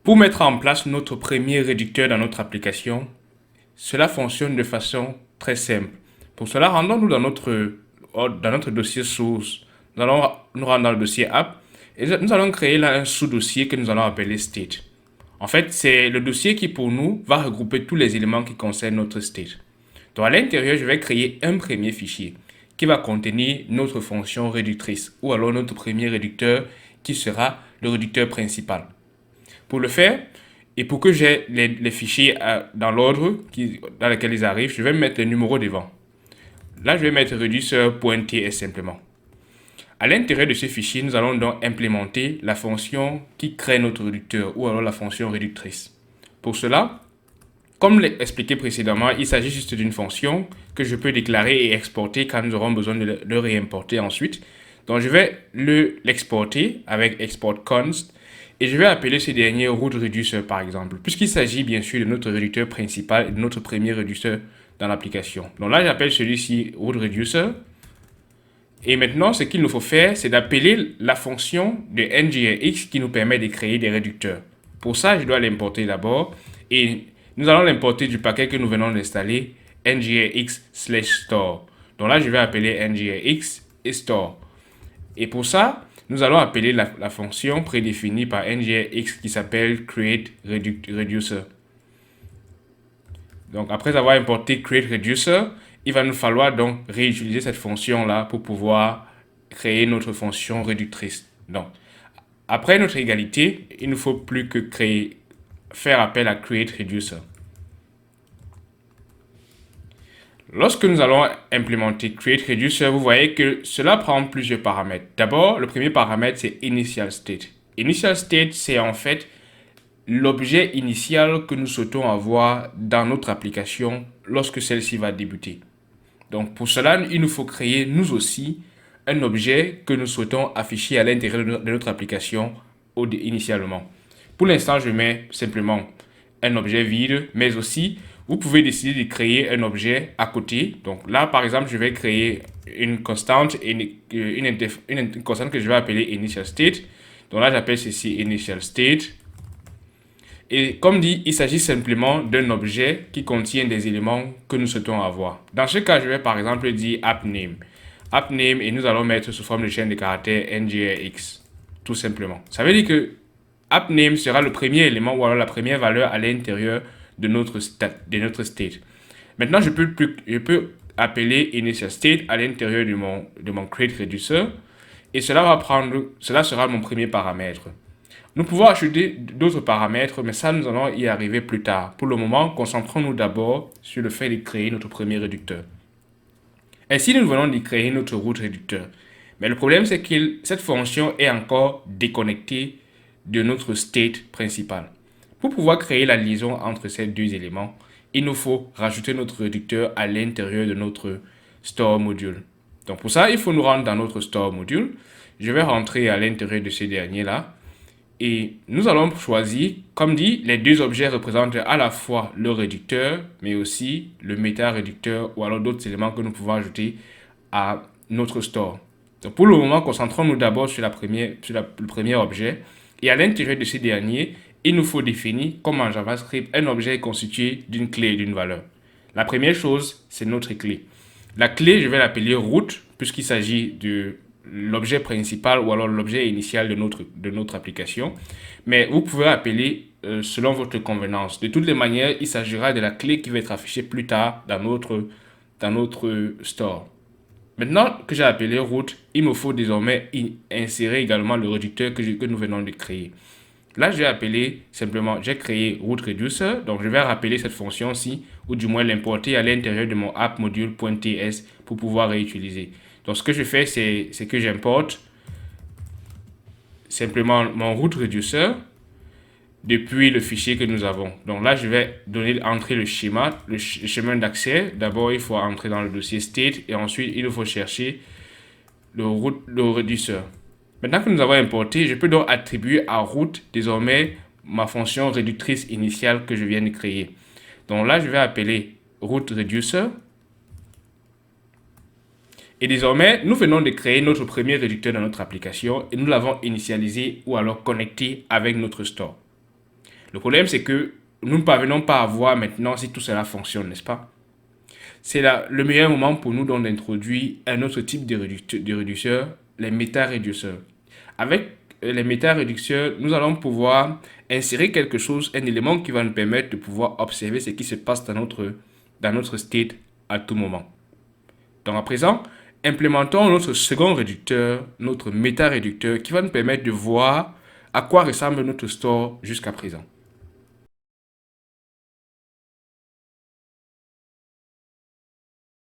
Pour mettre en place notre premier réducteur dans notre application, cela fonctionne de façon très simple. Pour cela, rendons-nous dans notre dossier source. Nous allons nous rendre dans le dossier app et nous allons créer là un sous-dossier que nous allons appeler state. En fait, c'est le dossier qui pour nous va regrouper tous les éléments qui concernent notre state. Donc à l'intérieur, je vais créer un premier fichier qui va contenir notre fonction réductrice ou alors notre premier réducteur qui sera le réducteur principal. Pour le faire, et pour que j'ai les fichiers dans l'ordre dans lequel ils arrivent, je vais mettre le numéro devant. Là, je vais mettre reducer.ts simplement. À l'intérieur de ce fichier, nous allons donc implémenter la fonction qui crée notre réducteur ou alors la fonction réductrice. Pour cela, comme expliqué précédemment, il s'agit juste d'une fonction que je peux déclarer et exporter quand nous aurons besoin de le réimporter ensuite. Donc, je vais l'exporter avec export const et je vais appeler ce dernier root reducer par exemple, puisqu'il s'agit bien sûr de notre réducteur principal et de notre premier réducteur dans l'application. Donc là, j'appelle celui-ci root reducer. Et maintenant, ce qu'il nous faut faire, c'est d'appeler la fonction de ngrx qui nous permet de créer des réducteurs. Pour ça, je dois l'importer d'abord et nous allons l'importer du paquet que nous venons d'installer, ngrx/store. Donc là, je vais appeler ngrx et store. Et pour ça, nous allons appeler la fonction prédéfinie par ngrx qui s'appelle createReducer. Donc après avoir importé createReducer, il va nous falloir donc réutiliser cette fonction-là pour pouvoir créer notre fonction réductrice. Donc après notre égalité, il ne faut plus que faire appel à createReducer. Lorsque nous allons implémenter createReducer, vous voyez que cela prend plusieurs paramètres. D'abord, le premier paramètre, c'est initial state. Initial state, c'est en fait l'objet initial que nous souhaitons avoir dans notre application lorsque celle-ci va débuter. Donc pour cela, il nous faut créer nous aussi un objet que nous souhaitons afficher à l'intérieur de notre application initialement. Pour l'instant, je mets simplement un objet vide, mais aussi vous pouvez décider de créer un objet à côté. Donc là, par exemple, je vais créer une constante, une constante que je vais appeler initial state. Donc là, j'appelle ceci initial state. Et comme dit, il s'agit simplement d'un objet qui contient des éléments que nous souhaitons avoir. Dans ce cas, je vais par exemple dire appName. AppName et nous allons mettre sous forme de chaîne de caractères ngrx. Tout simplement. Ça veut dire que appName sera le premier élément ou alors la première valeur à l'intérieur de notre state. Maintenant, je peux appeler initial state à l'intérieur de mon createReducer et cela sera mon premier paramètre. Nous pouvons ajouter d'autres paramètres, mais ça, nous allons y arriver plus tard. Pour le moment, concentrons-nous d'abord sur le fait de créer notre premier réducteur. Ainsi, nous venons de créer notre root réducteur. Mais le problème, c'est que cette fonction est encore déconnectée de notre state principal. Pour pouvoir créer la liaison entre ces deux éléments, il nous faut rajouter notre réducteur à l'intérieur de notre store module. Donc pour ça, il faut nous rendre dans notre store module. Je vais rentrer à l'intérieur de ce dernier-là. Et nous allons choisir, comme dit, les deux objets représentent à la fois le réducteur, mais aussi le méta-réducteur ou alors d'autres éléments que nous pouvons ajouter à notre store. Donc pour le moment, concentrons-nous d'abord sur le premier objet. Et à l'intérieur de ce dernier, il nous faut définir, comme en JavaScript, un objet est constitué d'une clé et d'une valeur. La première chose, c'est notre clé. La clé, je vais l'appeler root, puisqu'il s'agit de l'objet principal ou alors l'objet initial de notre application. Mais vous pouvez appeler selon votre convenance. De toutes les manières, il s'agira de la clé qui va être affichée plus tard dans notre store. Maintenant que j'ai appelé root, il me faut désormais insérer également le réducteur que nous venons de créer. Là, je vais appeler simplement, j'ai créé root reducer, donc je vais rappeler cette fonction-ci, ou du moins l'importer à l'intérieur de mon app module.ts pour pouvoir réutiliser. Donc, ce que je fais, c'est que j'importe simplement mon root reducer depuis le fichier que nous avons. Donc là, je vais entrer le schéma, le chemin d'accès. D'abord, il faut entrer dans le dossier state et ensuite, il faut chercher le reducer. Maintenant que nous avons importé, je peux donc attribuer à root désormais ma fonction réductrice initiale que je viens de créer. Donc là, je vais appeler root reducer. Et désormais, nous venons de créer notre premier réducteur dans notre application et nous l'avons initialisé ou alors connecté avec notre store. Le problème, c'est que nous ne parvenons pas à voir maintenant si tout cela fonctionne, n'est-ce pas? C'est le meilleur moment pour nous donc d'introduire un autre type de réducteur, les méta-réducteurs. Avec les méta-réducteurs, nous allons pouvoir insérer quelque chose, un élément qui va nous permettre de pouvoir observer ce qui se passe dans notre state à tout moment. Donc à présent, implémentons notre second réducteur, notre méta-réducteur, qui va nous permettre de voir à quoi ressemble notre store jusqu'à présent.